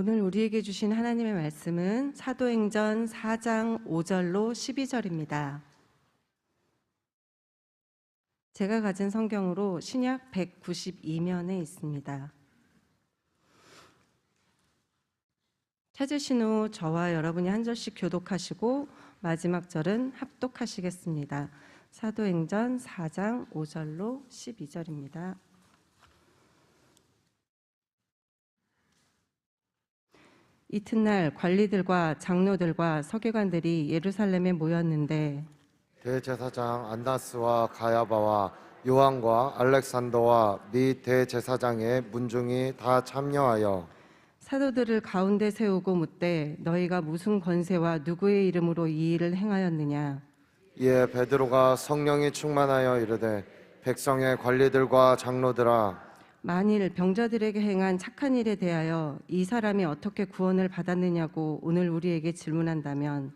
오늘 우리에게 주신 하나님의 말씀은 사도행전 4장 5절로 12절입니다. 제가 가진 성경으로 신약 192면에 있습니다. 찾으신 후 저와 여러분이 한 절씩 교독하시고 마지막 절은 합독하시겠습니다. 사도행전 4장 5절로 12절입니다. 이튿날 관리들과 장로들과 서기관들이 예루살렘에 모였는데 대제사장 안나스와 가야바와 요한과 알렉산더와 및 대제사장의 문중이 다 참여하여 사도들을 가운데 세우고 묻되 너희가 무슨 권세와 누구의 이름으로 이 일을 행하였느냐. 이에 베드로가 성령이 충만하여 이르되 백성의 관리들과 장로들아, 만일 병자들에게 행한 착한 일에 대하여 이 사람이 어떻게 구원을 받았느냐고 오늘 우리에게 질문한다면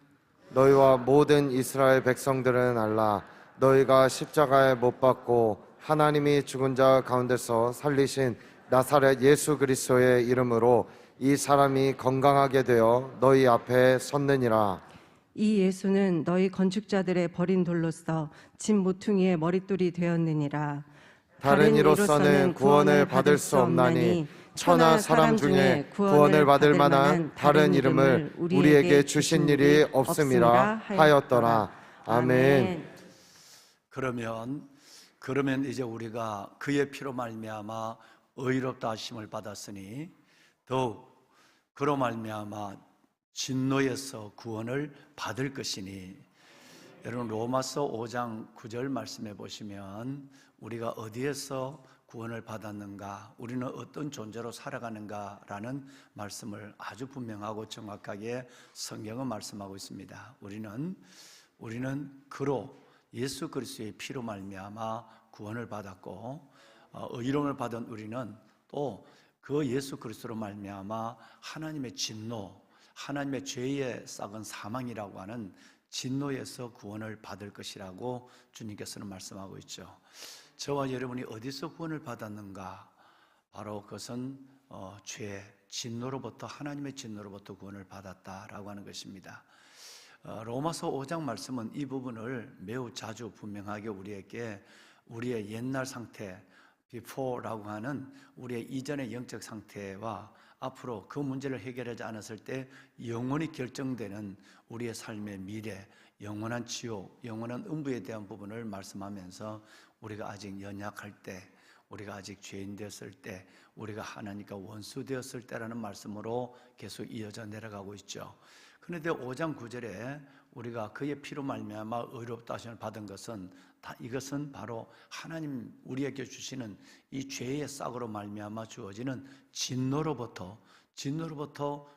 너희와 모든 이스라엘 백성들은 알라. 너희가 십자가에 못 박고 하나님이 죽은 자 가운데서 살리신 나사렛 예수 그리스도의 이름으로 이 사람이 건강하게 되어 너희 앞에 섰느니라. 이 예수는 너희 건축자들의 버린 돌로서 집 모퉁이의 머릿돌이 되었느니라. 다른 이로서는 구원을 받을 수 없나니 천하 사람 중에 구원을 받을 만한 다른 이름을 우리에게 주신 일이 없음이라 하였더라. 아멘. 그러면 이제 우리가 그의 피로 말미암아 의롭다 하심을 받았으니 더욱 그로 말미암아 진노에서 구원을 받을 것이니, 여러분 로마서 5장 9절 말씀해 보시면 우리가 어디에서 구원을 받았는가, 우리는 어떤 존재로 살아가는가라는 말씀을 아주 분명하고 정확하게 성경은 말씀하고 있습니다. 우리는 그로 예수 그리스도의 피로 말미암아 구원을 받았고, 의로움을 받은 우리는 또 그 예수 그리스도로 말미암아 하나님의 진노, 하나님의 죄의 싹은 사망이라고 하는 진노에서 구원을 받을 것이라고 주님께서는 말씀하고 있죠. 저와 여러분이 어디서 구원을 받았는가? 바로 그것은 죄, 진노로부터, 하나님의 진노로부터 구원을 받았다라고 하는 것입니다. 로마서 5장 말씀은 이 부분을 매우 자주 분명하게 우리에게 우리의 옛날 상태, before라고 하는 우리의 이전의 영적 상태와 앞으로 그 문제를 해결하지 않았을 때 영원히 결정되는 우리의 삶의 미래, 영원한 지옥, 영원한 음부에 대한 부분을 말씀하면서 우리가 아직 연약할 때, 우리가 아직 죄인 되었을 때, 우리가 하나님과 원수 되었을 때라는 말씀으로 계속 이어져 내려가고 있죠. 그런데 5장 9절에 우리가 그의 피로 말미암아 의롭다 하심을 받은 것은 이것은 바로 하나님 우리에게 주시는 이 죄의 싹으로 말미암아 주어지는 진노로부터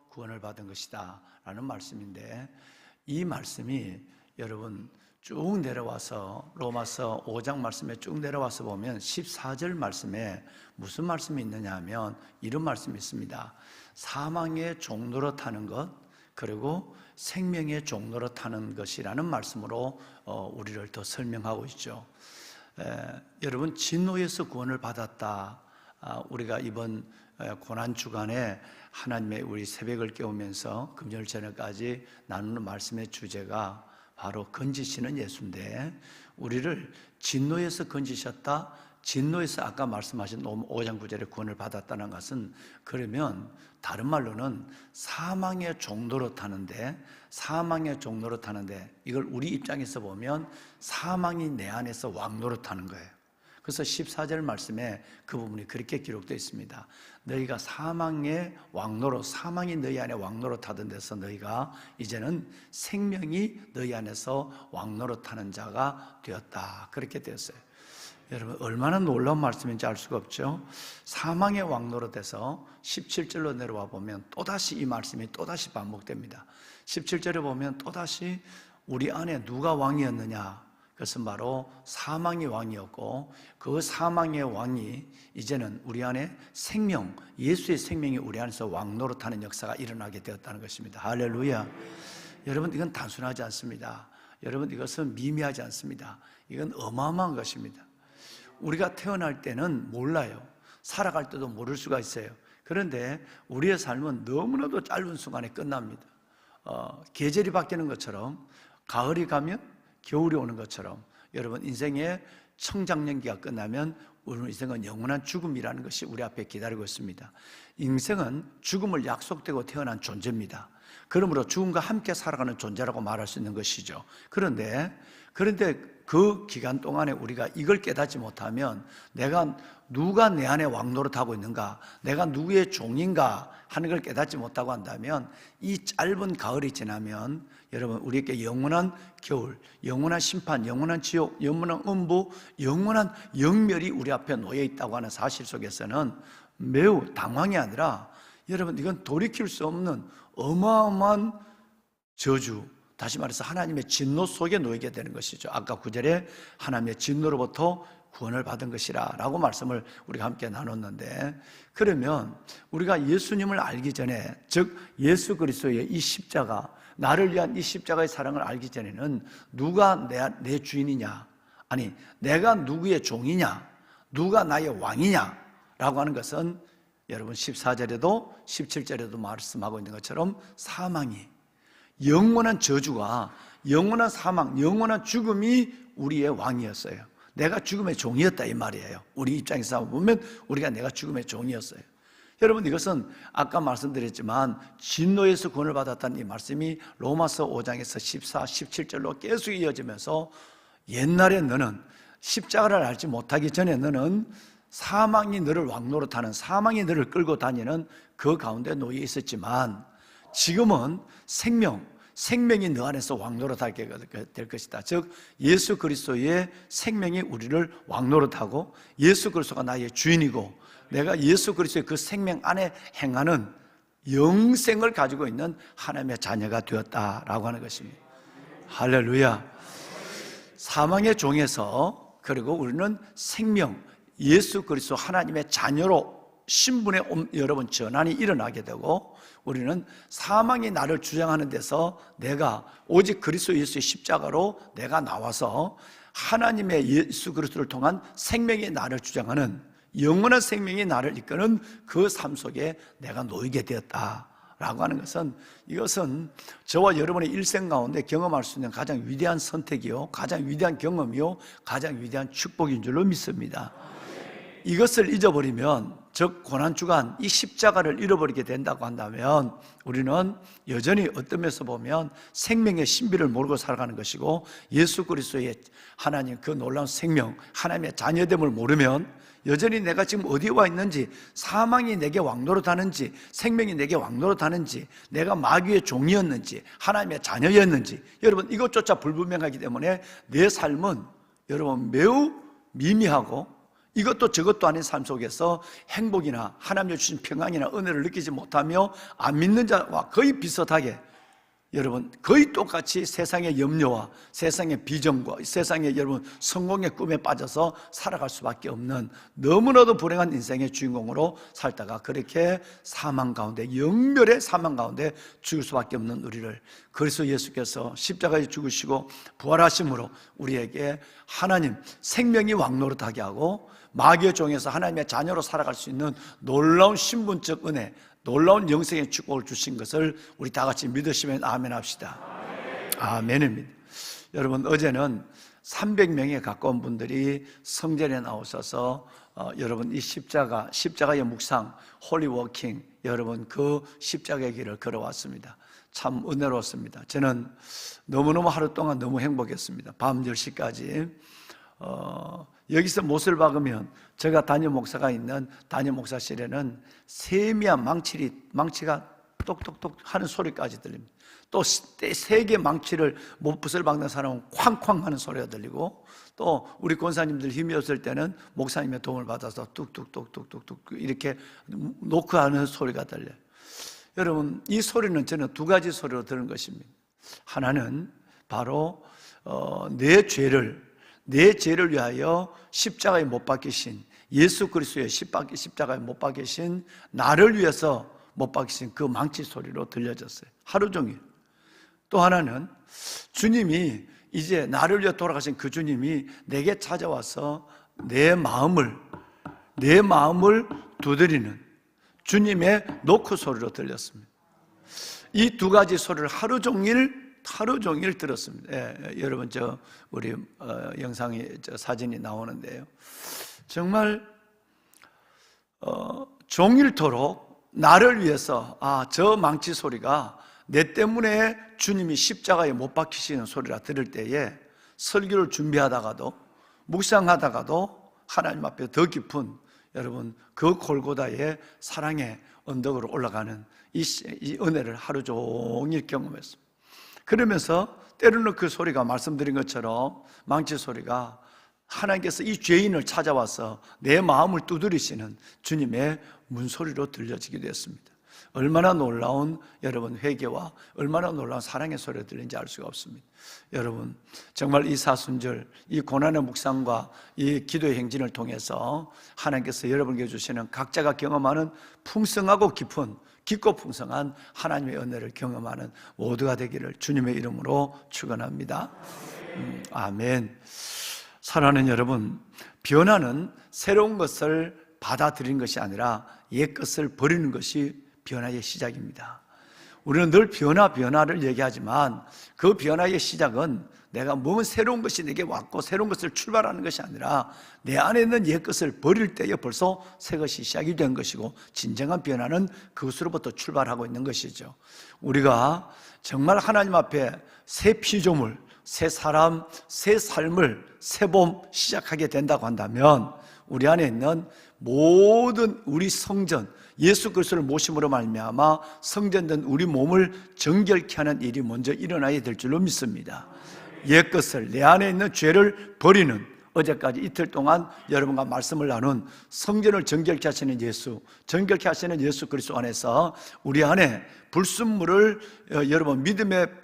구원을 받은 것이다 라는 말씀인데, 이 말씀이 여러분 쭉 내려와서 로마서 5장 말씀에 쭉 내려와서 보면 14절 말씀에 무슨 말씀이 있느냐 하면 이런 말씀이 있습니다. 사망의 종로로 타는 것, 그리고 생명의 종로로 타는 것이라는 말씀으로 우리를 더 설명하고 있죠. 여러분, 진노에서 구원을 받았다. 우리가 이번 고난 주간에 하나님의 우리 새벽을 깨우면서 금요일 저녁까지 나누는 말씀의 주제가 바로 건지시는 예수인데, 우리를 진노에서 건지셨다, 진노에서 아까 말씀하신 5장 9절에 구원을 받았다는 것은, 그러면 다른 말로는 사망의 종로로 타는데, 이걸 우리 입장에서 보면 사망이 내 안에서 왕노로 타는 거예요. 그래서 14절 말씀에 그 부분이 그렇게 기록되어 있습니다. 너희가 사망의 왕노로, 사망이 너희 안에 왕노로 타던 데서 너희가 이제는 생명이 너희 안에서 왕노로 타는 자가 되었다, 그렇게 되었어요. 여러분, 얼마나 놀라운 말씀인지 알 수가 없죠. 사망의 왕노로 돼서 17절로 내려와 보면 또다시 이 말씀이 또다시 반복됩니다. 17절에 보면 또다시 우리 안에 누가 왕이었느냐, 그것은 바로 사망의 왕이었고, 그 사망의 왕이 이제는 우리 안에 생명, 예수의 생명이 우리 안에서 왕노로 타는 역사가 일어나게 되었다는 것입니다. 할렐루야. 여러분, 이건 단순하지 않습니다. 여러분, 이것은 미미하지 않습니다. 이건 어마어마한 것입니다. 우리가 태어날 때는 몰라요. 살아갈 때도 모를 수가 있어요. 그런데 우리의 삶은 너무나도 짧은 순간에 끝납니다. 계절이 바뀌는 것처럼, 가을이 가면 겨울이 오는 것처럼, 여러분 인생의 청장년기가 끝나면 우리 인생은 영원한 죽음이라는 것이 우리 앞에 기다리고 있습니다. 인생은 죽음을 약속되고 태어난 존재입니다. 그러므로 죽음과 함께 살아가는 존재라고 말할 수 있는 것이죠. 그런데 그 기간 동안에 우리가 이걸 깨닫지 못하면 누가 내 안에 왕노릇하고 있는가, 내가 누구의 종인가 하는 걸 깨닫지 못하고 한다면 이 짧은 가을이 지나면 여러분 우리에게 영원한 겨울, 영원한 심판, 영원한 지옥, 영원한 음부, 영원한 영멸이 우리 앞에 놓여 있다고 하는 사실 속에서는 매우 당황이 아니라 여러분 이건 돌이킬 수 없는 어마어마한 저주, 다시 말해서 하나님의 진노 속에 놓이게 되는 것이죠. 아까 9절에 하나님의 진노로부터 구원을 받은 것이라 라고 말씀을 우리가 함께 나눴는데, 그러면 우리가 예수님을 알기 전에, 즉 예수 그리스도의 이 십자가, 나를 위한 이 십자가의 사랑을 알기 전에는 누가 내 주인이냐, 아니 내가 누구의 종이냐, 누가 나의 왕이냐 라고 하는 것은 여러분 14절에도 17절에도 말씀하고 있는 것처럼 사망이, 영원한 저주가, 영원한 사망, 영원한 죽음이 우리의 왕이었어요. 내가 죽음의 종이었다 이 말이에요. 우리 입장에서 보면 우리가 내가 죽음의 종이었어요. 여러분 이것은 아까 말씀드렸지만 진노에서 구원을 받았다는 이 말씀이 로마서 5장에서 14, 17절로 계속 이어지면서 옛날에 너는 십자가를 알지 못하기 전에 너는 사망이 너를 왕노릇하는, 사망이 너를 끌고 다니는 그 가운데 놓여 있었지만 지금은 생명이 너 안에서 왕노릇하게 될 것이다. 즉 예수 그리스도의 생명이 우리를 왕노릇하고 예수 그리스도가 나의 주인이고 내가 예수 그리스도의 그 생명 안에 행하는 영생을 가지고 있는 하나님의 자녀가 되었다라고 하는 것입니다. 할렐루야. 사망의 종에서 그리고 우리는 생명, 예수 그리스도 하나님의 자녀로 신분의 여러분 전환이 일어나게 되고, 우리는 사망이 나를 주장하는 데서 내가 오직 그리스도 예수의 십자가로 내가 나와서 하나님의 예수 그리스도를 통한 생명이 나를 주장하는, 영원한 생명이 나를 이끄는 그 삶 속에 내가 놓이게 되었다라고 하는 것은, 이것은 저와 여러분의 일생 가운데 경험할 수 있는 가장 위대한 선택이요, 가장 위대한 경험이요, 가장 위대한 축복인 줄로 믿습니다. 이것을 잊어버리면, 즉 고난주간 이 십자가를 잃어버리게 된다고 한다면 우리는 여전히 어떤 면에서 보면 생명의 신비를 모르고 살아가는 것이고, 예수 그리스도의 하나님 그 놀라운 생명, 하나님의 자녀됨을 모르면 여전히 내가 지금 어디에 와 있는지, 사망이 내게 왕노릇하는지, 생명이 내게 왕노릇하는지, 내가 마귀의 종이었는지, 하나님의 자녀였는지, 여러분 이것조차 불분명하기 때문에 내 삶은 여러분 매우 미미하고 이것도 저것도 아닌 삶 속에서 행복이나 하나님의 주신 평안이나 은혜를 느끼지 못하며 안 믿는 자와 거의 비슷하게, 여러분 거의 똑같이 세상의 염려와 세상의 비전과 세상의 여러분 성공의 꿈에 빠져서 살아갈 수밖에 없는 너무나도 불행한 인생의 주인공으로 살다가 그렇게 사망 가운데, 영멸의 사망 가운데 죽을 수밖에 없는 우리를 그리스도 예수께서 십자가에 죽으시고 부활하심으로 우리에게 하나님 생명이 왕노릇하게 하고 마귀의 종에서 하나님의 자녀로 살아갈 수 있는 놀라운 신분적 은혜, 놀라운 영생의 축복을 주신 것을 우리 다 같이 믿으시면 아멘 합시다. 아멘입니다. 여러분 어제는 300명에 가까운 분들이 성전에 나오셔서 여러분 이 십자가의 묵상, 홀리워킹, 여러분 그 십자가의 길을 걸어왔습니다. 참 은혜로웠습니다. 저는 너무너무 하루 동안 너무 행복했습니다. 밤 10시까지 여기서 못을 박으면 제가 담임 목사가 있는 담임 목사실에는 세미한 망치가 똑똑똑 하는 소리까지 들립니다. 또 세 개 망치를 못을 박는 사람은 쾅쾅 하는 소리가 들리고, 또 우리 권사님들 힘이 없을 때는 목사님의 도움을 받아서 뚝뚝뚝뚝뚝뚝 이렇게 노크하는 소리가 들려요. 여러분 이 소리는 저는 두 가지 소리로 들은 것입니다. 하나는 바로 내 죄를 위하여 십자가에 못 박히신 예수 그리스도의 십자가에 못 박히신 나를 위해서 못 박히신 그 망치 소리로 들려졌어요. 하루 종일. 또 하나는 주님이 이제 나를 위해 돌아가신 그 주님이 내게 찾아와서 내 마음을 두드리는, 주님의 노크 소리로 들렸습니다. 이 두 가지 소리를 하루 종일 들었습니다. 여러분 우리 영상이 사진이 나오는데요. 정말 종일토록 나를 위해서 저 망치 소리가 내 때문에 주님이 십자가에 못 박히시는 소리라 들을 때에 설교를 준비하다가도 묵상하다가도 하나님 앞에 더 깊은 여러분 그 골고다의 사랑의 언덕으로 올라가는 이 은혜를 하루 종일 경험했습니다. 그러면서 때로는 그 소리가 말씀드린 것처럼 망치 소리가 하나님께서 이 죄인을 찾아와서 내 마음을 두드리시는 주님의 문소리로 들려지기도 했습니다. 얼마나 놀라운 여러분 회개와 얼마나 놀라운 사랑의 소리가 들리는지 알 수가 없습니다. 여러분 정말 이 사순절 이 고난의 묵상과 이 기도의 행진을 통해서 하나님께서 여러분에게 주시는 각자가 경험하는 풍성하고 깊고 풍성한 하나님의 은혜를 경험하는 모두가 되기를 주님의 이름으로 축원합니다. 아멘. 사랑하는 여러분, 변화는 새로운 것을 받아들이는 것이 아니라 옛 것을 버리는 것이 변화의 시작입니다. 우리는 늘 변화를 얘기하지만 그 변화의 시작은 내가 뭔 새로운 것이 내게 왔고 새로운 것을 출발하는 것이 아니라 내 안에 있는 옛 것을 버릴 때에 벌써 새 것이 시작이 된 것이고 진정한 변화는 그것으로부터 출발하고 있는 것이죠. 우리가 정말 하나님 앞에 새 피조물, 새 사람, 새 삶을 새봄 시작하게 된다고 한다면 우리 안에 있는 모든 우리 성전, 예수 그리스도를 모심으로 말미암아 성전된 우리 몸을 정결케 하는 일이 먼저 일어나야 될 줄로 믿습니다. 옛 것을, 내 안에 있는 죄를 버리는, 어제까지 이틀 동안 여러분과 말씀을 나눈 성전을 정결케 하시는 예수, 정결케 하시는 예수 그리스도 안에서 우리 안에 불순물을 여러분 믿음의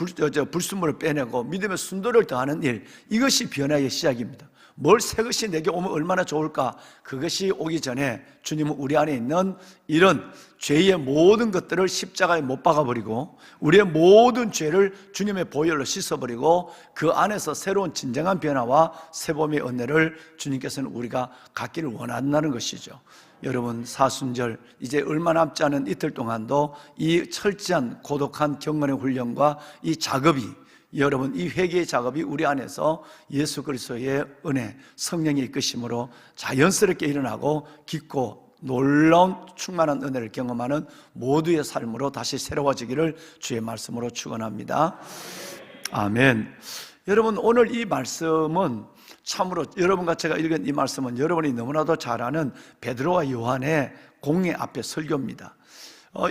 불순물을 빼내고 믿음의 순도를 더하는 일, 이것이 변화의 시작입니다. 뭘 새 것이 내게 오면 얼마나 좋을까? 그것이 오기 전에 주님은 우리 안에 있는 이런 죄의 모든 것들을 십자가에 못 박아버리고 우리의 모든 죄를 주님의 보혈로 씻어버리고 그 안에서 새로운 진정한 변화와 새봄의 은혜를 주님께서는 우리가 갖기를 원한다는 것이죠. 여러분 사순절 이제 얼마 남지 않은 이틀 동안도 이 철저한 고독한 경건의 훈련과 이 작업이 여러분 이 회개의 작업이 우리 안에서 예수 그리스도의 은혜, 성령의 이끄심으로 자연스럽게 일어나고 깊고 놀라운 충만한 은혜를 경험하는 모두의 삶으로 다시 새로워지기를 주의 말씀으로 축원합니다. 아멘. 여러분 오늘 이 말씀은 참으로 여러분과 제가 읽은 이 말씀은 여러분이 너무나도 잘 아는 베드로와 요한의 공회 앞에 설교입니다.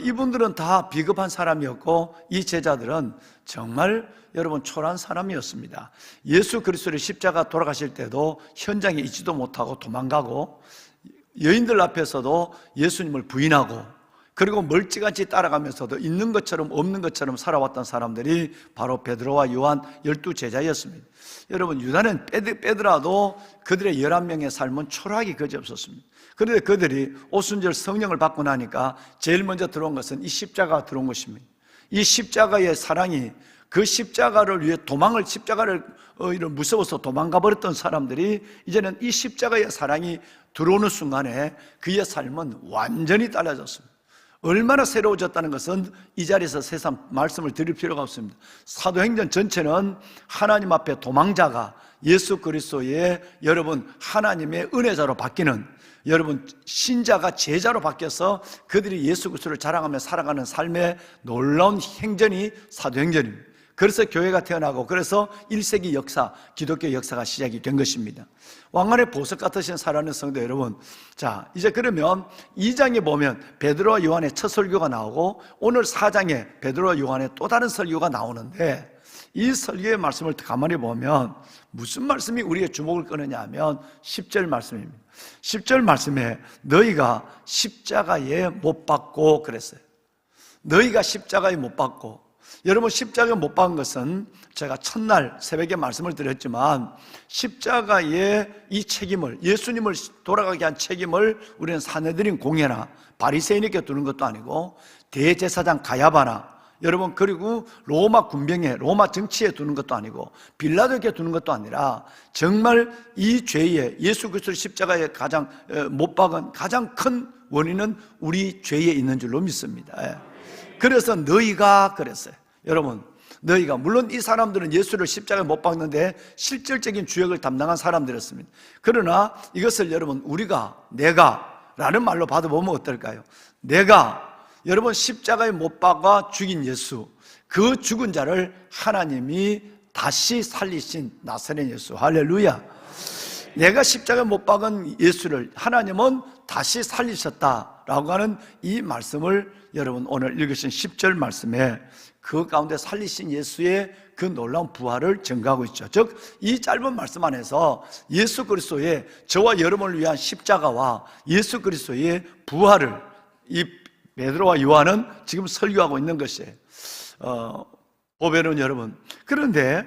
이분들은 다 비겁한 사람이었고 이 제자들은 정말 여러분 초라한 사람이었습니다. 예수 그리스도의 십자가 돌아가실 때도 현장에 있지도 못하고 도망가고 여인들 앞에서도 예수님을 부인하고 그리고 멀찌감치 따라가면서도 있는 것처럼 없는 것처럼 살아왔던 사람들이 바로 베드로와 요한 12제자였습니다. 여러분 유다는 빼더라도 그들의 11명의 삶은 초라하기 그지없었습니다. 그런데 그들이 오순절 성령을 받고 나니까 제일 먼저 들어온 것은 이 십자가가 들어온 것입니다. 이 십자가의 사랑이 그 십자가를 위해 십자가를 무서워서 도망가 버렸던 사람들이 이제는 이 십자가의 사랑이 들어오는 순간에 그의 삶은 완전히 달라졌습니다. 얼마나 새로워졌다는 것은 이 자리에서 세상 말씀을 드릴 필요가 없습니다. 사도행전 전체는 하나님 앞에 도망자가 예수 그리스도의 여러분 하나님의 은혜자로 바뀌는 여러분 신자가 제자로 바뀌어서 그들이 예수 그리스도를 자랑하며 살아가는 삶의 놀라운 행전이 사도행전입니다. 그래서 교회가 태어나고 그래서 1세기 역사, 기독교 역사가 시작이 된 것입니다. 왕관의 보석 같으신 사랑하는 성도 여러분, 자 이제 그러면 2장에 보면 베드로와 요한의 첫 설교가 나오고 오늘 4장에 베드로와 요한의 또 다른 설교가 나오는데 이 설교의 말씀을 가만히 보면 무슨 말씀이 우리의 주목을 끄느냐 하면 10절 말씀입니다. 10절 말씀에 너희가 십자가에 못 박고 그랬어요. 너희가 십자가에 못 박고, 여러분 십자가에 못 박은 것은 제가 첫날 새벽에 말씀을 드렸지만 십자가의 이 책임을, 예수님을 돌아가게 한 책임을 우리는 사내들인 공회나 바리새인에게 두는 것도 아니고 대제사장 가야바나 여러분 그리고 로마 군병에, 로마 정치에 두는 것도 아니고 빌라도에게 두는 것도 아니라 정말 이 죄에 예수 그리스도 십자가에 가장 못 박은 가장 큰 원인은 우리 죄에 있는 줄로 믿습니다. 예. 그래서 너희가 그랬어요. 여러분, 너희가, 물론 이 사람들은 예수를 십자가에 못 박는데 실질적인 주역을 담당한 사람들이었습니다. 그러나 이것을 여러분, 우리가, 내가 라는 말로 받아보면 어떨까요? 내가, 여러분, 십자가에 못 박아 죽인 예수, 그 죽은 자를 하나님이 다시 살리신 나사렛 예수. 할렐루야. 내가 십자가에 못 박은 예수를 하나님은 다시 살리셨다라고 하는 이 말씀을 여러분 오늘 읽으신 10절 말씀에 그 가운데 살리신 예수의 그 놀라운 부활을 증거하고 있죠. 즉, 이 짧은 말씀 안에서 예수 그리스도의 저와 여러분을 위한 십자가와 예수 그리스도의 부활을 이 베드로와 요한은 지금 설교하고 있는 것이에요. 보배는 여러분, 그런데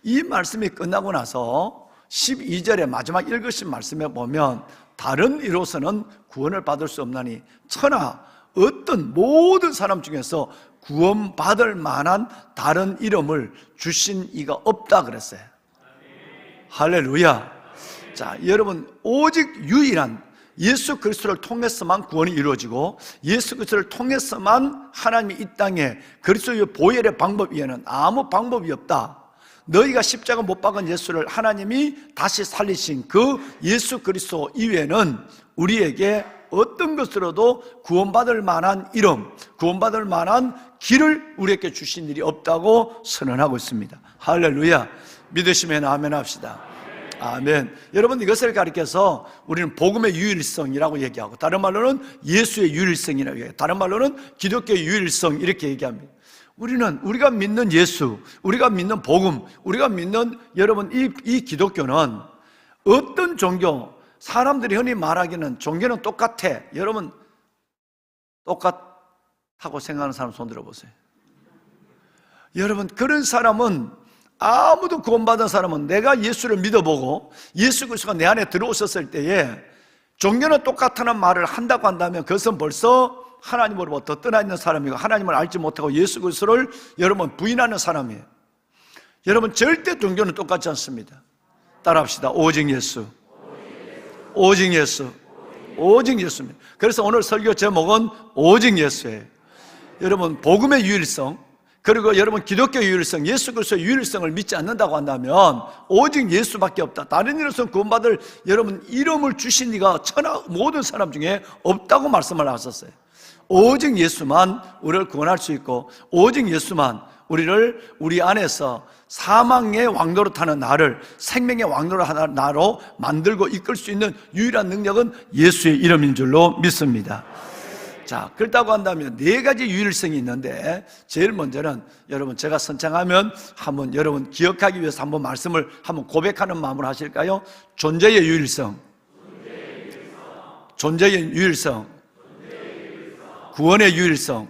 이 말씀이 끝나고 나서 12절에 마지막 읽으신 말씀에 보면 다른 이로서는 구원을 받을 수 없나니 천하 어떤 모든 사람 중에서 구원받을 만한 다른 이름을 주신 이가 없다 그랬어요. 할렐루야. 자, 여러분, 오직 유일한 예수 그리스도를 통해서만 구원이 이루어지고 예수 그리스도를 통해서만 하나님이 이 땅에 그리스도의 보혈의 방법 외에는 아무 방법이 없다. 너희가 십자가 못 박은 예수를 하나님이 다시 살리신 그 예수 그리스도 이외에는 우리에게 어떤 것으로도 구원받을 만한 이름, 구원받을 만한 길을 우리에게 주신 일이 없다고 선언하고 있습니다. 할렐루야. 믿으시면 아멘 합시다. 아멘. 여러분, 이것을 가리켜서 우리는 복음의 유일성이라고 얘기하고, 다른 말로는 예수의 유일성이라고 얘기해요. 다른 말로는 기독교의 유일성, 이렇게 얘기합니다. 우리는, 우리가 믿는 예수, 우리가 믿는 복음, 우리가 믿는 여러분 이 기독교는 어떤 종교, 사람들이 흔히 말하기는 종교는 똑같아. 여러분, 똑같다고 생각하는 사람 손 들어보세요. 여러분, 그런 사람은, 아무도 구원받은 사람은 내가 예수를 믿어보고 예수 그리스도가 내 안에 들어오셨을 때에 종교는 똑같다는 말을 한다고 한다면 그것은 벌써 하나님으로부터 떠나 있는 사람이고 하나님을 알지 못하고 예수 그리스도를 여러분 부인하는 사람이에요. 여러분, 절대 종교는 똑같지 않습니다. 따라합시다. 오직 예수. 오직 예수. 오직 예수입니다. 그래서 오늘 설교 제목은 오직 예수예요. 여러분, 복음의 유일성, 그리고 여러분 기독교의 유일성, 예수 그리스도의 유일성을 믿지 않는다고 한다면 오직 예수밖에 없다. 다른 이로서는 구원받을 여러분 이름을 주신 이가 천하 모든 사람 중에 없다고 말씀을 하셨어요. 오직 예수만 우리를 구원할 수 있고, 오직 예수만 우리를 우리 안에서 사망의 왕노로 타는 나를 생명의 왕노로 하는 나로 만들고 이끌 수 있는 유일한 능력은 예수의 이름인 줄로 믿습니다. 자, 그렇다고 한다면 네 가지 유일성이 있는데, 제일 먼저는 여러분 제가 선창하면 한번 여러분 기억하기 위해서 한번 말씀을 한번 고백하는 마음으로 하실까요? 존재의 유일성, 존재의 유일성, 구원의 유일성,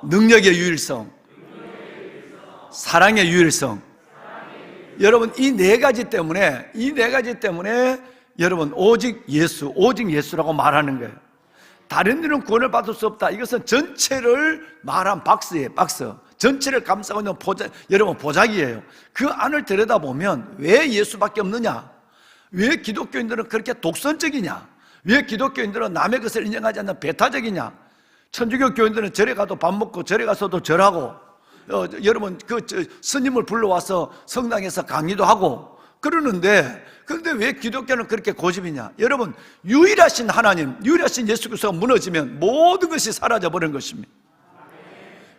능력의 유일성, 사랑의 유일성. 여러분, 이 네 가지 때문에 여러분 오직 예수, 오직 예수라고 말하는 거예요. 다른 일은 구원을 받을 수 없다. 이것은 전체를 말한 박스예요. 박스. 전체를 감싸고 있는 여러분 보자기예요. 그 안을 들여다보면 왜 예수밖에 없느냐? 왜 기독교인들은 그렇게 독선적이냐? 왜 기독교인들은 남의 것을 인정하지 않는 배타적이냐? 천주교 교인들은 절에 가도 밥 먹고 절에 가서도 절하고, 여러분 스님을 불러와서 성당에서 강의도 하고 그러는데, 그런데 왜 기독교는 그렇게 고집이냐? 여러분, 유일하신 하나님, 유일하신 예수 그리스도가 무너지면 모든 것이 사라져버린 것입니다.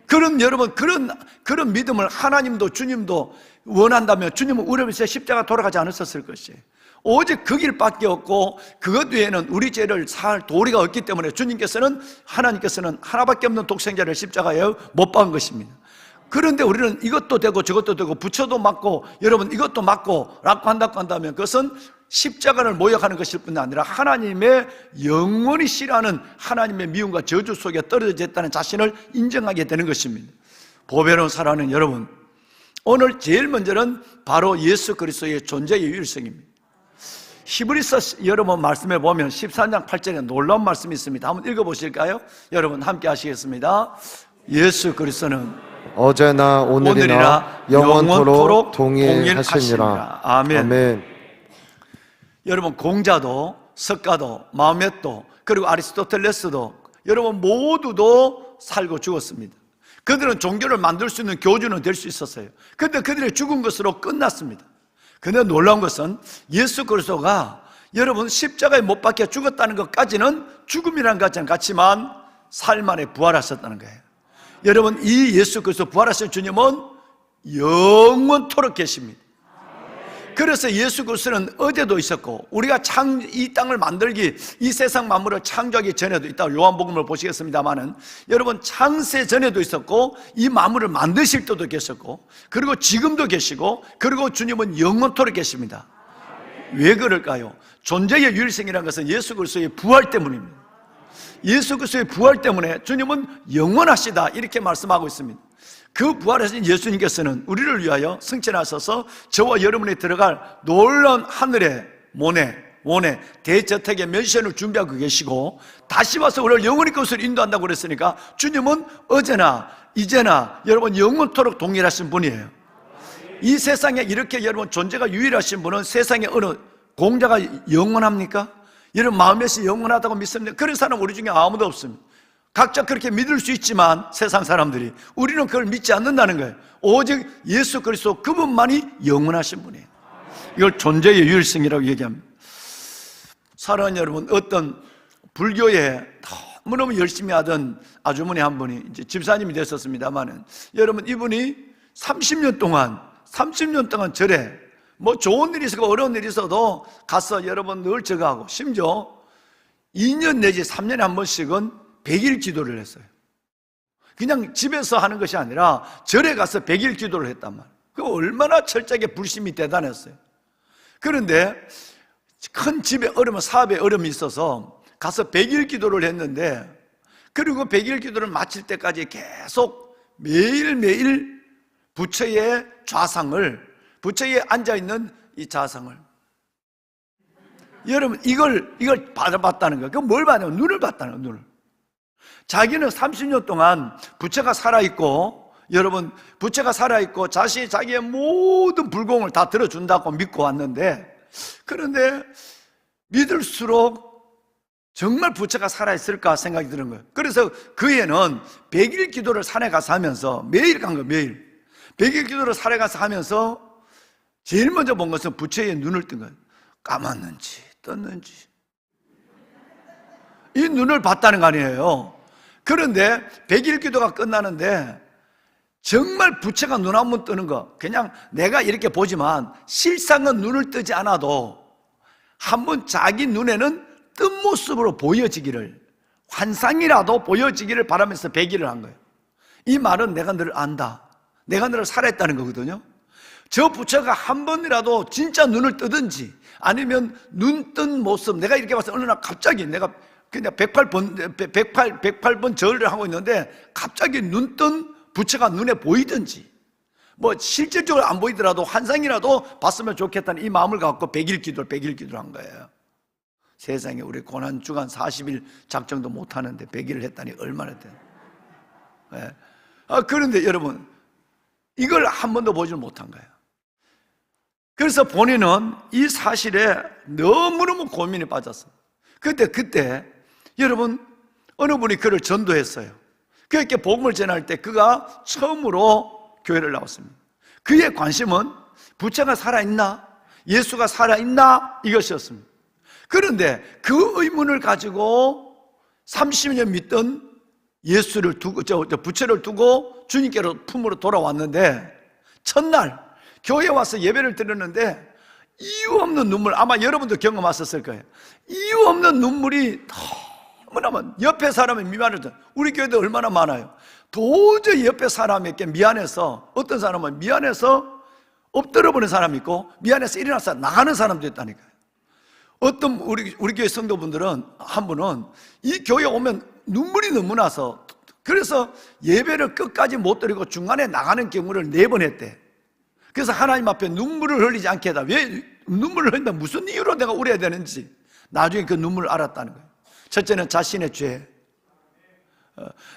그런 여러분, 그런 믿음을 하나님도 주님도 원한다면 주님은 우리 위해서 십자가 돌아가지 않으셨을 것이에요. 오직 그 길밖에 없고 그것 외에는 우리 죄를 살 도리가 없기 때문에 하나님께서는 하나밖에 없는 독생자를 십자가에 못 박은 것입니다. 그런데 우리는 이것도 되고 저것도 되고 부처도 맞고 여러분 이것도 맞고 라고 한다고 한다면 그것은 십자가를 모욕하는 것일 뿐 아니라 하나님의 영원히 싫어하는 하나님의 미움과 저주 속에 떨어져 있다는 자신을 인정하게 되는 것입니다. 보배로운 사랑하는 여러분, 오늘 제일 먼저는 바로 예수 그리스도의 존재의 유일성입니다. 히브리서 여러분 말씀에 보면 13장 8절에 놀라운 말씀이 있습니다. 한번 읽어보실까요? 여러분 함께 하시겠습니다. 예수 그리스도는 어제나 오늘이나 영원토록 동일하시니라. 아멘. 여러분, 공자도 석가도 마호메도 그리고 아리스토텔레스도 여러분 모두도 살고 죽었습니다. 그들은 종교를 만들 수 있는 교주는 될 수 있었어요. 그런데 그들의 죽은 것으로 끝났습니다. 그런데 놀라운 것은 예수 그리스도가 여러분 십자가에 못 박혀 죽었다는 것까지는 죽음이라는 것은 같지만 삶 안에 부활하셨다는 거예요. 여러분 이 예수 그리스도 부활하신 주님은 영원토록 계십니다. 그래서 예수 그리스도는 어제도 있었고 우리가 이 땅을 만들기, 이 세상 만물을 창조하기 전에도 있다고 요한복음을 보시겠습니다마는 여러분 창세 전에도 있었고 이 만물을 만드실 때도 계셨고 그리고 지금도 계시고 그리고 주님은 영원토록 계십니다. 왜 그럴까요? 존재의 유일성이라는 것은 예수 그리스도의 부활 때문입니다. 예수 그리스도의 부활 때문에 주님은 영원하시다 이렇게 말씀하고 있습니다. 그 부활하신 예수님께서는 우리를 위하여 승천하셔서 저와 여러분이 들어갈 놀라운 하늘의 원에 대저택의 면션을 준비하고 계시고 다시 와서 우리를 영원히 그것을 인도한다고 그랬으니까 주님은 어제나 이제나 여러분 영원토록 동일하신 분이에요. 이 세상에 이렇게 여러분 존재가 유일하신 분은 세상에 어느 공자가 영원합니까? 여러분 마음에서 영원하다고 믿습니까? 그런 사람 우리 중에 아무도 없습니다. 각자 그렇게 믿을 수 있지만 세상 사람들이 우리는 그걸 믿지 않는다는 거예요. 오직 예수 그리스도 그분만이 영원하신 분이에요. 이걸 존재의 유일성이라고 얘기합니다. 사랑하는 여러분, 어떤 불교에 너무너무 열심히 하던 아주머니 한 분이 이제 집사님이 됐었습니다만은 여러분 이분이 30년 동안 절에 뭐 좋은 일이 있어도 어려운 일이 있어도 가서 여러분 늘 저거하고 심지어 2년 내지 3년에 한 번씩은 100일 기도를 했어요. 그냥 집에서 하는 것이 아니라 절에 가서 100일 기도를 했단 말이에요. 그 얼마나 철저하게 불심이 대단했어요. 그런데 큰 집에 사업에 어려움이 있어서 가서 100일 기도를 했는데 그리고 100일 기도를 마칠 때까지 계속 매일매일 부처의 부처에 앉아있는 이 좌상을 여러분 이걸 받아봤다는 거예요. 그럼 뭘 봤냐면 눈을 봤다는 거예요. 눈을. 자기는 30년 동안 부처가 살아있고 여러분 부처가 살아있고 자신이 자기의 모든 불공을 다 들어준다고 믿고 왔는데 그런데 믿을수록 정말 부처가 살아있을까 생각이 드는 거예요. 그래서 그 애는 100일 기도를 산에 가서 하면서 매일 간 거예요. 매일 100일 기도를 산에 가서 하면서 제일 먼저 본 것은 부처의 눈을 뜬 거예요. 감았는지 떴는지 이 눈을 봤다는 거 아니에요. 그런데 100일 기도가 끝나는데 정말 부처가 눈 한 번 뜨는 거 그냥 내가 이렇게 보지만 실상은 눈을 뜨지 않아도 한번 자기 눈에는 뜬 모습으로 보여지기를 환상이라도 보여지기를 바라면서 100일을 한 거예요. 이 말은 내가 너를 안다, 내가 너를 살아있다는 거거든요. 저 부처가 한 번이라도 진짜 눈을 뜨든지 아니면 눈 뜬 모습 내가 이렇게 봐서 어느 날 갑자기 내가 그냥 108번 절을 하고 있는데 갑자기 눈 뜬 부처가 눈에 보이든지 뭐 실질적으로 안 보이더라도 환상이라도 봤으면 좋겠다는 이 마음을 갖고 100일 기도를 한 거예요. 세상에 우리 고난주간 40일 작정도 못하는데 100일을 했다니 얼마나 됐나. 네. 그런데 여러분 이걸 한 번도 보지 못한 거예요. 그래서 본인은 이 사실에 너무너무 고민에 빠졌어요. 그때 여러분 어느 분이 그를 전도했어요. 그렇게 복음을 전할 때 그가 처음으로 교회를 나왔습니다. 그의 관심은 부처가 살아있나? 예수가 살아있나? 이것이었습니다. 그런데 그 의문을 가지고 30년 믿던 예수를 두고 부처를 두고 주님께로 품으로 돌아왔는데 첫날 교회에 와서 예배를 드렸는데 이유 없는 눈물, 아마 여러분도 경험하셨을 거예요. 이유 없는 눈물이 너무나 옆에 사람이 미안해서 우리 교회도 얼마나 많아요. 도저히 옆에 사람에게 미안해서 어떤 사람은 미안해서 엎드려버린 사람이 있고 미안해서 일어나서 나가는 사람도 있다니까요. 어떤 우리 교회 성도분들은 한 분은 이 교회에 오면 눈물이 너무 나서 그래서 예배를 끝까지 못 드리고 중간에 나가는 경우를 4번 했대. 그래서 하나님 앞에 눈물을 흘리지 않게 해다. 왜 눈물을 흘린다? 무슨 이유로 내가 울어야 되는지 나중에 그 눈물을 알았다는 거예요. 첫째는 자신의 죄.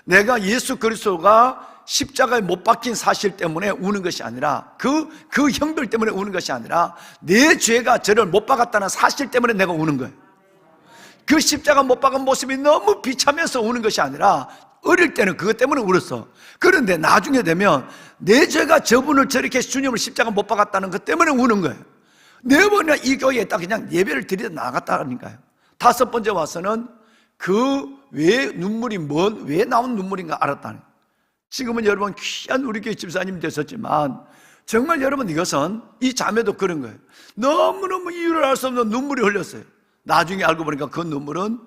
내가 예수 그리스도가 십자가에 못 박힌 사실 때문에 우는 것이 아니라 그 형들 때문에 우는 것이 아니라 내 죄가 저를 못 박았다는 사실 때문에 내가 우는 거예요. 그 십자가 못 박은 모습이 너무 비참해서 우는 것이 아니라 어릴 때는 그것 때문에 울었어. 그런데 나중에 되면 내 죄가 저분을 저렇게 주님을 십자가 못 박았다는 것 때문에 우는 거예요. 네 번이나 이 교회에 딱 그냥 예배를 드리다 나갔다니까요. 다섯 번째 와서는 그 왜 눈물이 왜 나온 눈물인가 알았다는 거예요. 지금은 여러분 귀한 우리 교회 집사님 되셨지만 정말 여러분 이것은 이 자매도 그런 거예요. 너무너무 이유를 알 수 없는 눈물이 흘렸어요. 나중에 알고 보니까 그 눈물은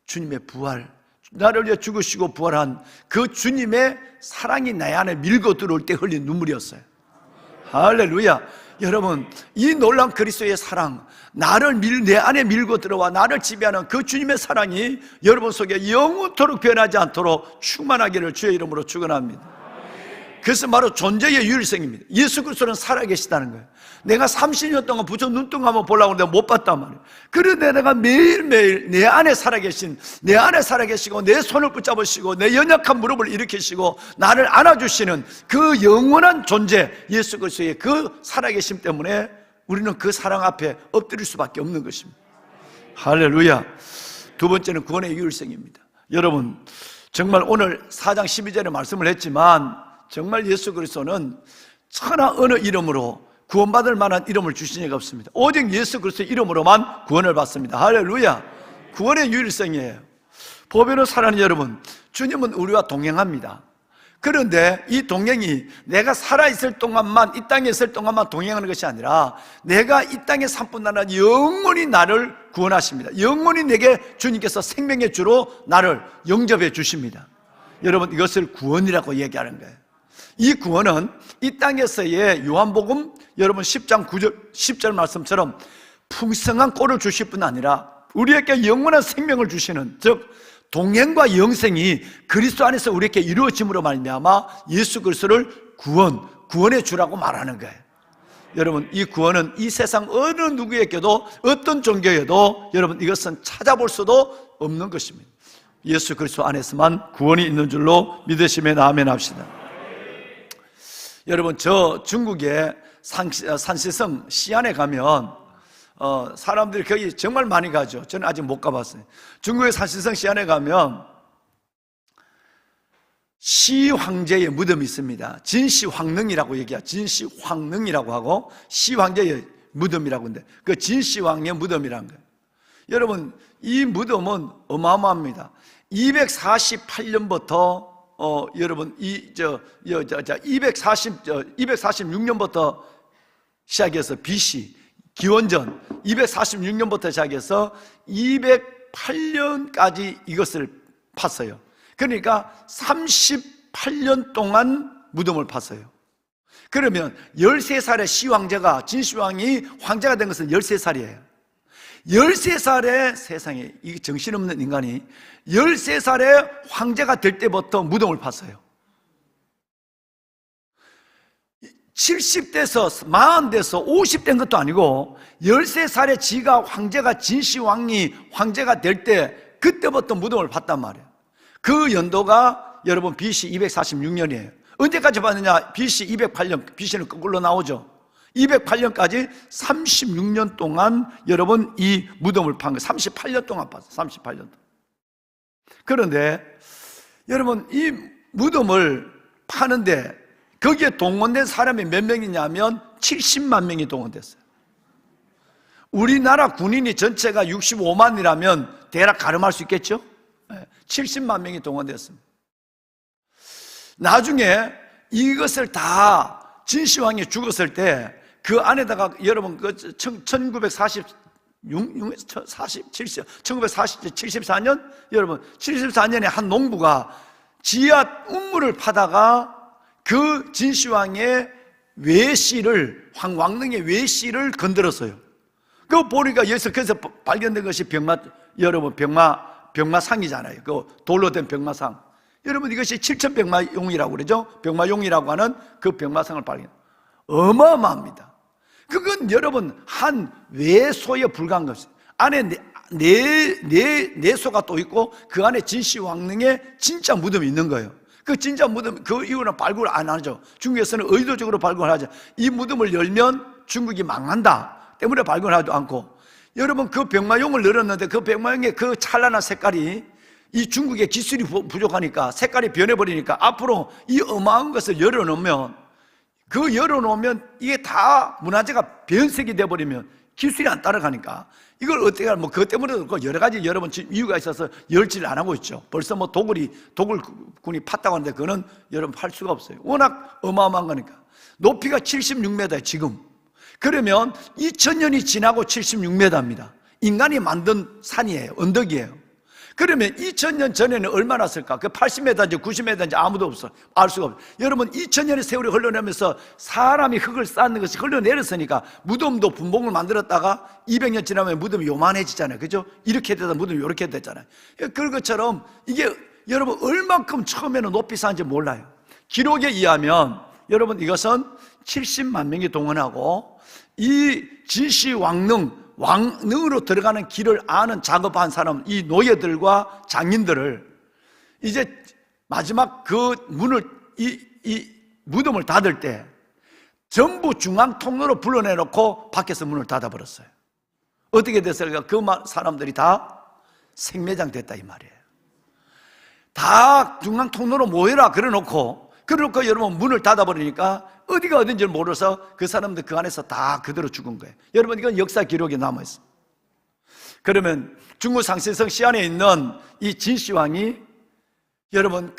주님의 부활, 나를 위해 죽으시고 부활한 그 주님의 사랑이 내 안에 밀고 들어올 때 흘린 눈물이었어요. 할렐루야. 여러분, 이 놀라운 그리스도의 사랑, 내 안에 밀고 들어와 나를 지배하는 그 주님의 사랑이 여러분 속에 영원토록 변하지 않도록 충만하기를 주의 이름으로 축원합니다. 그것은 바로 존재의 유일성입니다. 예수 그리스도는 살아계시다는 거예요. 내가 30년 동안 부처 눈뜬 거 한번 보려고 하는데 못 봤단 말이에요. 그런데 내가 매일매일 내 안에 살아계시고 내 손을 붙잡으시고 내 연약한 무릎을 일으키시고 나를 안아주시는 그 영원한 존재 예수 그리스도의 그 살아계심 때문에 우리는 그 사랑 앞에 엎드릴 수밖에 없는 것입니다. 할렐루야. 두 번째는 구원의 유일성입니다. 여러분, 정말 오늘 4장 12절에 말씀을 했지만 정말 예수 그리스도는 천하 어느 이름으로 구원받을 만한 이름을 주신 적이 없습니다. 오직 예수 그리스도의 이름으로만 구원을 받습니다. 할렐루야. 구원의 유일성이에요. 보배로 사랑하는 여러분, 주님은 우리와 동행합니다. 그런데 이 동행이 내가 살아있을 동안만, 이 땅에 있을 동안만 동행하는 것이 아니라 내가 이 땅에 산뿐 아니라 영원히 나를 구원하십니다. 영원히 내게 주님께서 생명의 주로 나를 영접해 주십니다. 여러분, 이것을 구원이라고 얘기하는 거예요. 이 구원은 이 땅에서의 요한복음 여러분 10장 9절 10절 말씀처럼 풍성한 꼴을 주실 뿐 아니라 우리에게 영원한 생명을 주시는, 즉 동행과 영생이 그리스도 안에서 우리에게 이루어짐으로 말미암아 예수 그리스도를 구원의 주라고 말하는 거예요. 여러분, 이 구원은 이 세상 어느 누구에게도 어떤 종교에도 여러분 이것은 찾아볼 수도 없는 것입니다. 예수 그리스도 안에서만 구원이 있는 줄로 믿으시면 아멘 합시다. 여러분, 저 중국의 산시성 시안에 가면 사람들이 거기 정말 많이 가죠. 저는 아직 못 가봤어요. 중국의 산시성 시안에 가면 시황제의 무덤이 있습니다. 진시황릉이라고 얘기해요. 진시황릉이라고 하고 시황제의 무덤이라고 하는데 그 진시황의 무덤이라는 거예요. 여러분, 이 무덤은 어마어마합니다. 248년부터 여러분 246년부터 시작해서 BC 기원전 246년부터 시작해서 208년까지 이것을 팠어요. 그러니까 38년 동안 무덤을 팠어요. 그러면 13살의 시황제가, 진시황이 황제가 된 것은 13살이에요 13살에 세상에 이 정신없는 인간이 13살에 황제가 될 때부터 무덤을 팠어요. 70대에서 40대에서 50대인 것도 아니고 13살에 지가 황제가 진시황이 황제가 될 때 그때부터 무덤을 팠단 말이에요. 그 연도가 여러분 BC 246년이에요. 언제까지 봤느냐? BC 208년, BC는 거꾸로 나오죠. 208년까지 36년 동안 여러분 이 무덤을 판 거예요. 38년 동안 팠어요. 38년 동안. 그런데 여러분 이 무덤을 파는데 거기에 동원된 사람이 몇 명이냐면 70만 명이 동원됐어요. 우리나라 군인이 전체가 65만이라면 대략 가늠할 수 있겠죠? 70만 명이 동원됐습니다. 나중에 이것을 다 진시황이 죽었을 때 그 안에다가 여러분 그 1974년 여러분 74년에 한 농부가 지하 우물을 파다가 그 진시황의 외실을 왕릉의 외실을 건드렸어요. 그거 보니까 여기서 그래서 발견된 것이 병마상이잖아요. 그 돌로 된 병마상. 여러분 이것이 7,000병마용이라고 그러죠. 병마용이라고 하는 그 병마상을 발견. 어마어마합니다. 그건 여러분 한 외소에 불과한 것이에요. 안에 내소가 또 있고 그 안에 진시황릉의 진짜 무덤이 있는 거예요. 그 진짜 무덤, 그 이유는 발굴 안 하죠. 중국에서는 의도적으로 발굴하죠. 이 무덤을 열면 중국이 망한다 때문에 발굴하지 않고, 여러분 그 병마용을 늘었는데 그 병마용의 그 찬란한 색깔이 이 중국의 기술이 부족하니까 색깔이 변해버리니까 앞으로 이 어마어마한 것을 열어놓으면 이게 다 문화재가 변색이 돼버리면 기술이 안 따라가니까 이걸 어떻게 하면 뭐 그것 때문에도 그렇고 여러 가지 여러분 이유가 있어서 열지를 안 하고 있죠. 벌써 뭐 도굴군이 팠다고 하는데 그거는 여러분 팔 수가 없어요. 워낙 어마어마한 거니까. 높이가 76m예요 지금. 그러면 2000년이 지나고 76m입니다. 인간이 만든 산이에요. 언덕이에요. 그러면 2000년 전에는 얼마나 쓸까? 그 80m인지 90m인지 아무도 없어. 알 수가 없어. 여러분 2000년의 세월이 흘러내면서 사람이 흙을 쌓는 것이 흘러내렸으니까 무덤도 분봉을 만들었다가 200년 지나면 무덤이 요만해지잖아요. 그죠? 이렇게 되다 무덤이 이렇게 됐잖아요. 그런 것처럼 이게 여러분 얼만큼 처음에는 높이 쌓는지 몰라요. 기록에 의하면 여러분 이것은 70만 명이 동원하고 이 진시 왕릉으로 들어가는 길을 아는 작업한 사람, 이 노예들과 장인들을 이제 마지막 그 문을, 이 무덤을 닫을 때 전부 중앙 통로로 불러내놓고 밖에서 문을 닫아버렸어요. 어떻게 됐을까? 그 사람들이 다 생매장 됐다 이 말이에요. 다 중앙 통로로 모여라 그래놓고 여러분 문을 닫아버리니까 어디가 어딘지 모르서 그 사람들 그 안에서 다 그대로 죽은 거예요. 여러분 이건 역사 기록에 남아있어요. 그러면 중국 상신성 시안에 있는 이 진시황이 여러분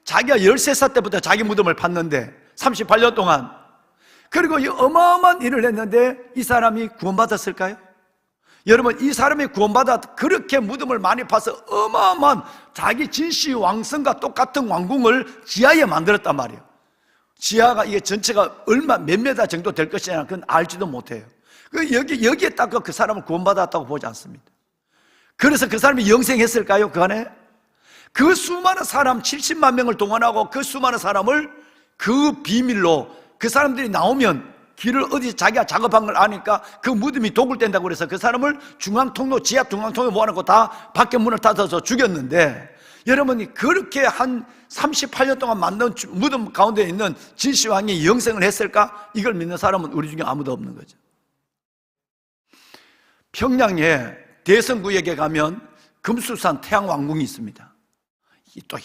자기가 13살 때부터 자기 무덤을 팠는데 38년 동안 그리고 이 어마어마한 일을 했는데 이 사람이 구원받았을까요? 여러분 이 사람이 구원받아 그렇게 무덤을 많이 파서 어마어마한 자기 진시 왕성과 똑같은 왕궁을 지하에 만들었단 말이에요. 지하가 이게 전체가 몇 메다 정도 될 것이냐 그건 알지도 못해요. 여기에 딱 그 사람을 구원받았다고 보지 않습니다. 그래서 그 사람이 영생했을까요? 그 안에? 그 수많은 사람 70만 명을 동원하고 그 수많은 사람을 그 비밀로 그 사람들이 나오면 길을 어디 자기가 작업한 걸 아니까 그 무덤이 도굴된다고 그래서 그 사람을 중앙통로 지하 중앙통로에 모아놓고 다 밖에 문을 닫아서 죽였는데 여러분이 그렇게 한 38년 동안 만든 무덤 가운데 있는 진시황이 영생을 했을까? 이걸 믿는 사람은 우리 중에 아무도 없는 거죠. 평양에 대성구역에 가면 금수산 태양왕궁이 있습니다. 또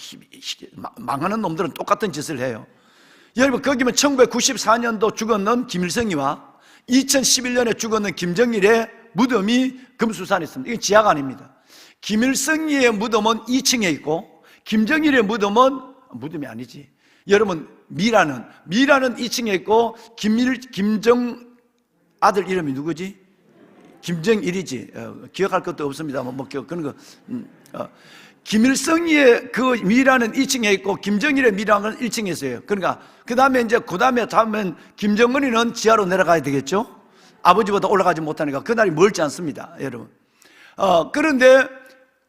망하는 놈들은 똑같은 짓을 해요. 여러분 거기면 1994년도 죽었는 김일성이와 2011년에 죽었는 김정일의 무덤이 금수산에 있습니다. 이건 지하가 아닙니다. 김일성이의 무덤은 2층에 있고 김정일의 무덤이 아니지. 여러분 미라는 2층에 있고 김정 아들 이름이 누구지? 김정일이지. 기억할 것도 없습니다. 그런 거. 김일성이의 그 미라는 2층에 있고 김정일의 미라는 1층에 있어요. 그러니까 그 다음에 다음엔 김정은이는 지하로 내려가야 되겠죠. 아버지보다 올라가지 못하니까 그날이 멀지 않습니다, 여러분. 그런데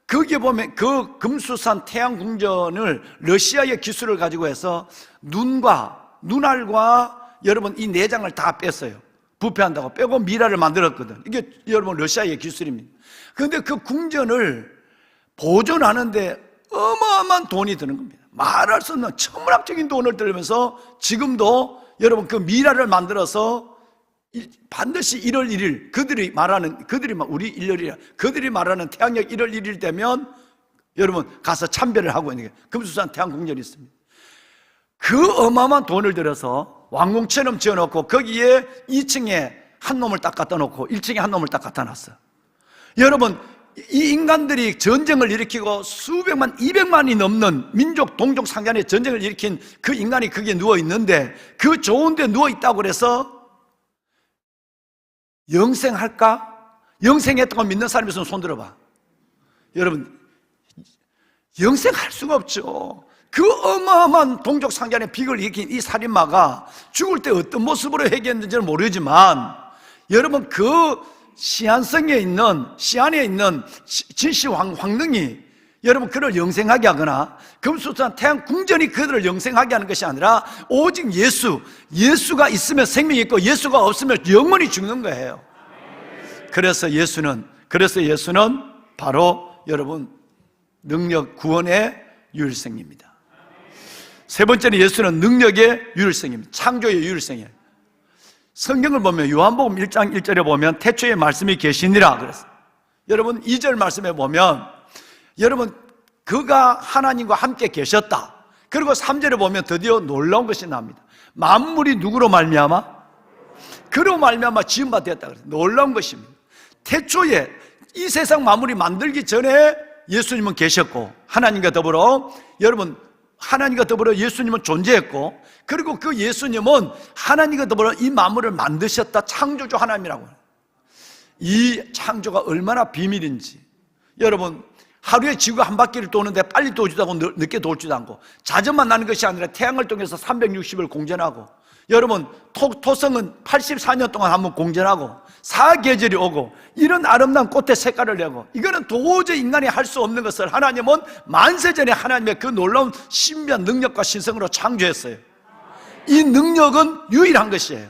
거기에 보면 그 금수산 태양궁전을 러시아의 기술을 가지고 해서 눈알과 여러분 이 내장을 다 뺐어요. 부패한다고 빼고 미라를 만들었거든. 이게 여러분 러시아의 기술입니다. 그런데 그 궁전을 보존하는데 어마어마한 돈이 드는 겁니다. 말할 수 없는 천문학적인 돈을 들면서 지금도 여러분 그 미라를 만들어서 반드시 1월 1일 그들이 말하는 태양력 1월 1일 되면 여러분 가서 참배를 하고 있는 게 금수산 태양궁전이 있습니다. 그 어마어마한 돈을 들여서 왕궁처럼 지어놓고 거기에 2층에 한 놈을 딱 갖다 놓고 1층에 한 놈을 딱 갖다 놨어. 여러분 이 인간들이 전쟁을 일으키고 수백만, 200만이 넘는 민족, 동족 상간의 전쟁을 일으킨 그 인간이 거기에 누워있는데 그 좋은 데 누워있다고 그래서 영생할까? 영생했다고 믿는 사람이 있으면 손 들어봐. 여러분 영생할 수가 없죠. 그 어마어마한 동족 상간의 빅을 일으킨 이 살인마가 죽을 때 어떤 모습으로 회개했는지는 모르지만 여러분 그 시안에 있는 진시 황릉이 여러분 그를 영생하게 하거나 금수산 태양궁전이 그들을 영생하게 하는 것이 아니라 오직 예수가 있으면 생명이 있고 예수가 없으면 영원히 죽는 거예요. 그래서 예수는 바로 여러분 능력 구원의 유일성입니다. 세 번째는 예수는 능력의 유일성입니다. 창조의 유일성이에요. 성경을 보면 요한복음 1장 1절에 보면 태초에 말씀이 계시니라 그랬어요. 여러분 2절 말씀에 보면 여러분 그가 하나님과 함께 계셨다. 그리고 3절에 보면 드디어 놀라운 것이 나옵니다. 만물이 누구로 말미암아? 그로 말미암아 지은 바 되었다 그랬어요. 놀라운 것입니다. 태초에 이 세상 만물이 만들기 전에 예수님은 계셨고 하나님과 더불어 여러분 하나님과 더불어 예수님은 존재했고 그리고 그 예수님은 하나님과 더불어 이 만물을 만드셨다. 창조주 하나님이라고 해요. 이 창조가 얼마나 비밀인지 여러분 하루에 지구가 한 바퀴를 도는데 빨리 돌지도 않고 늦게 돌지도 않고 자전만 나는 것이 아니라 태양을 통해서 360을 공전하고 여러분 토성은 84년 동안 한번 공전하고 사계절이 오고 이런 아름다운 꽃의 색깔을 내고 이거는 도저히 인간이 할 수 없는 것을 하나님은 만세전에 하나님의 그 놀라운 신비한 능력과 신성으로 창조했어요. 이 능력은 유일한 것이에요.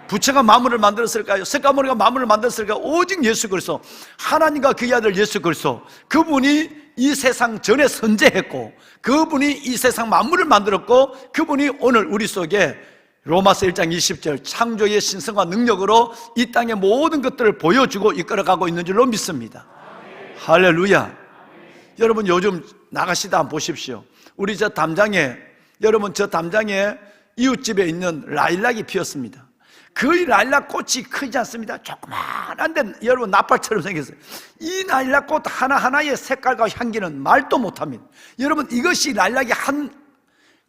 부처가 만물을 만들었을까요? 석가모니가 만물을 만들었을까요? 오직 예수 그리스도 하나님과 그의 아들 예수 그리스도 그분이 이 세상 전에 선재했고 그분이 이 세상 만물을 만들었고 그분이 오늘 우리 속에 로마서 1장 20절 창조의 신성과 능력으로 이 땅의 모든 것들을 보여주고 이끌어가고 있는 줄로 믿습니다. 할렐루야. 여러분 요즘 나가시다 한번 보십시오. 우리 저 담장에 여러분 저 담장에 이웃집에 있는 라일락이 피었습니다. 그 라일락 꽃이 크지 않습니다. 조그만한데 여러분 나팔처럼 생겼어요. 이 라일락 꽃 하나하나의 색깔과 향기는 말도 못합니다. 여러분 이것이 라일락이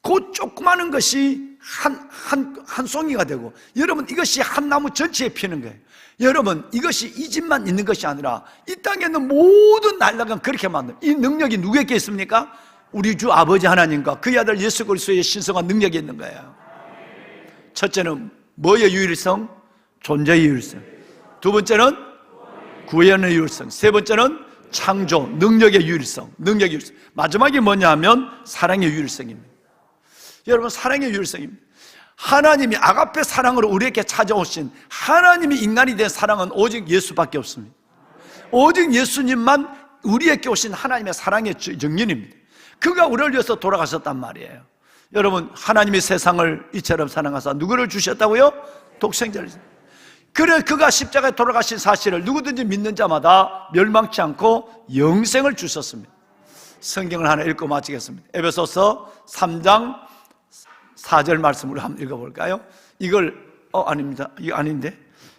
그 조그마한 것이 한 송이가 되고 여러분 이것이 한 나무 전체에 피는 거예요. 여러분 이것이 이 집만 있는 것이 아니라 이 땅에 있는 모든 라일락은 그렇게 만든 이 능력이 누구에게 있습니까? 우리 주 아버지 하나님과 그의 아들 예수 그리스도의 신성한 능력이 있는 거예요. 첫째는 뭐의 유일성? 존재의 유일성. 두 번째는 구원의 유일성. 세 번째는 창조, 능력의 유일성. 능력의 유일성. 마지막이 뭐냐 하면 사랑의 유일성입니다. 여러분 사랑의 유일성입니다. 하나님이 아가페 사랑으로 우리에게 찾아오신 하나님이 인간이 된 사랑은 오직 예수밖에 없습니다. 오직 예수님만 우리에게 오신 하나님의 사랑의 정연입니다. 그가 우리를 위해서 돌아가셨단 말이에요. 여러분 하나님이 세상을 이처럼 사랑하사 누구를 주셨다고요? 독생자를. 그래 그가 십자가에 돌아가신 사실을 누구든지 믿는 자마다 멸망치 않고 영생을 주셨습니다. 성경을 하나 읽고 마치겠습니다. 에베소서 3장 4절 말씀으로 한번 읽어볼까요? 이걸 아닙니다. 이거 아닌데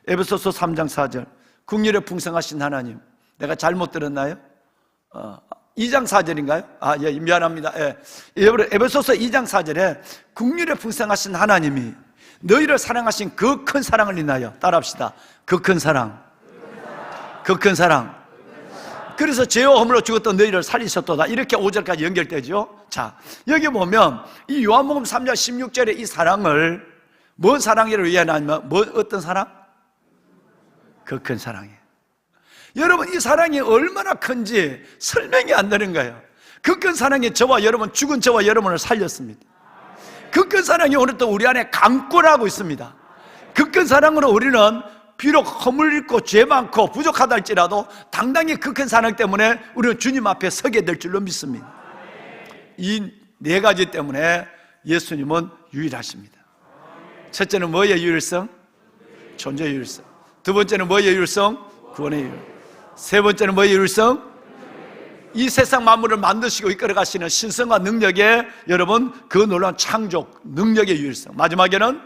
에베소서 3장 4절 국률에 풍성하신 하나님. 내가 잘못 들었나요? 2장 4절인가요? 예, 미안합니다. 예. 에베소서 2장 4절에 국률에 풍성하신 하나님이 너희를 사랑하신 그 큰 사랑을 인하여 따라합시다. 그 큰 사랑. 그 큰 사랑. 그래서 죄와 허물로 죽었던 너희를 살리셨도다. 이렇게 5절까지 연결되죠. 자, 여기 보면 이 요한복음 3장 16절에 이 사랑을 뭔 사랑이라고 이해하냐면 어떤 사랑? 그 큰 사랑이에요. 여러분 이 사랑이 얼마나 큰지 설명이 안 되는 거예요. 그 큰 사랑이 저와 여러분 죽은 저와 여러분을 살렸습니다. 그 큰 사랑이 오늘도 우리 안에 강권하고 있습니다. 그 큰 사랑으로 우리는 비록 허물 있고 죄 많고 부족하다 할지라도 당당히 그 큰 사랑 때문에 우리는 주님 앞에 서게 될 줄로 믿습니다. 이 네 가지 때문에 예수님은 유일하십니다. 첫째는 뭐의 유일성? 존재의 유일성. 두 번째는 뭐의 유일성? 구원의 유일성. 세 번째는 뭐의 유일성? 이 세상 만물을 만드시고 이끌어 가시는 신성과 능력의 여러분 그 놀라운 창조 능력의 유일성. 마지막에는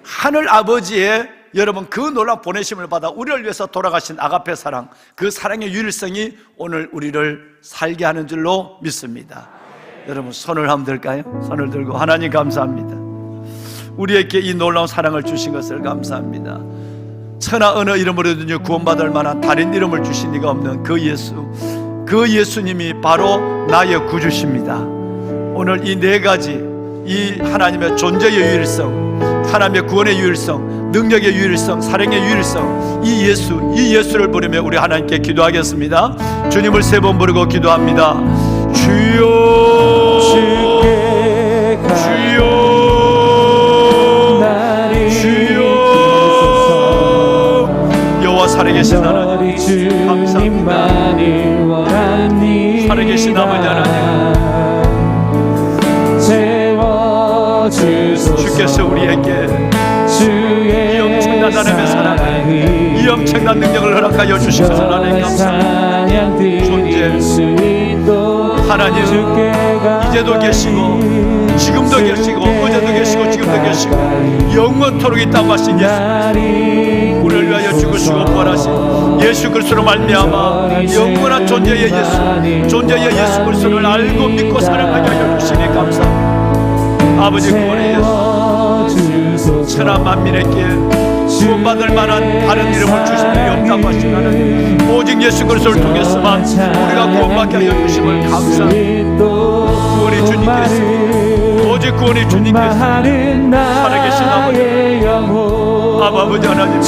하늘 아버지의 여러분 그 놀라운 보내심을 받아 우리를 위해서 돌아가신 아가페 사랑, 그 사랑의 유일성이 오늘 우리를 살게 하는 줄로 믿습니다. 여러분 손을 한번 들까요? 손을 들고 하나님 감사합니다. 우리에게 이 놀라운 사랑을 주신 것을 감사합니다. 천하 어느 이름으로든지 구원받을 만한 다른 이름을 주신 이가 없는 그 예수, 그 예수님이 바로 나의 구주십니다. 오늘 이 네 가지, 이 하나님의 존재의 유일성, 하나님의 구원의 유일성, 능력의 유일성, 사랑의 유일성, 이 예수를 부르며 우리 하나님께 기도하겠습니다. 주님을 세 번 부르고 기도합니다. 주여, 주여, 여호와 살아계신 하나님 감사합니다. 살아계신 아버지 하나님, 주께서 우리에게 엄청난 하나님의 사랑을, 이 엄청난 능력을 허락하여 주셔서 하나님 감사합니다. 존재 하나님 이제도 계시고 지금도 계시고 어제도 계시고 지금도 계시고 영원토록 있다고 하신 예수, 우리를 위하여 죽으시고 부활하신 예수 그리스도로 말미암아 영원한 존재의 예수, 존재의 예수 그리스도를 알고 믿고 사랑하게 하여 주시니 감사합니다. 아버지 구원의 예수, 천하 만민에게 구원받을 만한 다른 이름을 주신 일이 없다고 하신 하나님, 오직 예수 그리스도를 통해서만 우리가 구원받게 하여 주심을 감사합니다. 구원이 주님께서, 오직 구원이 주님께서 살아계신 아버지 하나님,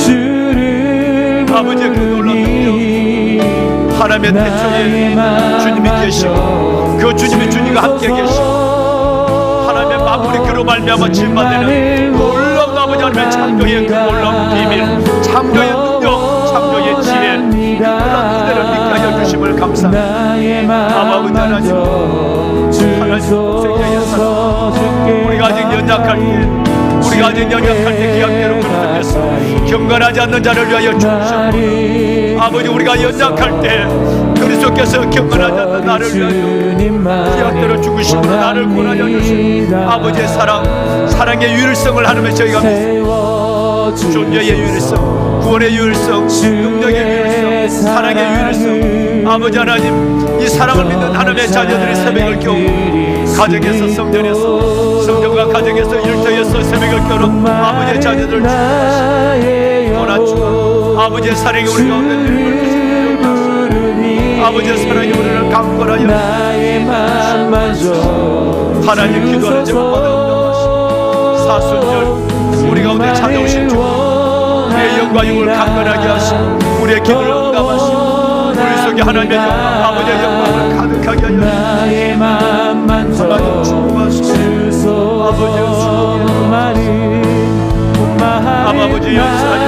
아버지의 그 놀라운 능력, 하나님의 태초에 주님이 계시고 그 주님이 주님과 함께 계시고 하나님의 마무리 그로 말미암아 진만되는 놀라운 아버지 하나님의 창조의 그 놀라운 비밀, 창조의 능력, 창조의 지혜, 놀라운 은혜를 믿게 하여 주심을 감사합니다. 아버지 하나님, 생명의 산, 우리가 아직 연약할 때, 우리가 아직 연약할 때 기약대로 그리스도께서 경건하지 않는 자를 위하여 죽으셨고, 아버지 우리가 연약할 때 그리스도께서 경건하지 않는 나를 위하여 기약대로 죽으시고 나를 구원하여 주신 아버지의 사랑, 사랑의 유일성을 하나님의 저희가 믿습니다. 존재의 유일성, 구원의 유일성, 능력의 유일성, 사랑의 유일성, 아버지 하나님, 이 사랑을 믿는 하나님의 자녀들의 새벽을 깨우고 가정에서 성전에서, 성전과 가정에서 일터에서 새벽을 깨우는 아버지의 자녀들 원하주고 아버지의 사랑이 우리 가운데 늘고 아버지의 사랑이 우리를 강건하여 하나님 기도하는 제목마다 응답하시고 사순절 우리 가운데 찾아오신 주 우리의 영과 영을 강건하게 하시고 우리의 기도를 응답하시고 우리 속에 하나님의 영광, 아버지의 영광을 가득하게 하여 주시고 하나님 축복하시고 아버지의 아버지 역사하여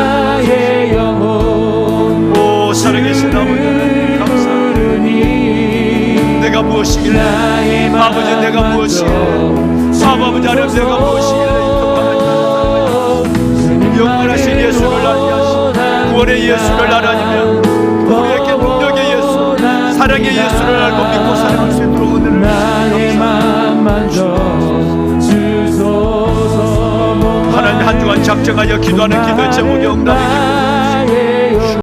오 살아계신 아버지 감사합니다. 내가 무엇이길래 아버지 내가 무엇이길래 아버지 하나님 내가 무엇이길래 영원하신 예수를 알리하시 구원의 예수를 알아니며 우리에게 능력의 예수 사랑의 예수를 알고 믿고 살아갈 수 있도록 은혜를 주소서. 하나님 한 주간 작정하여 기도하는 기도의 제목이 응답의 기도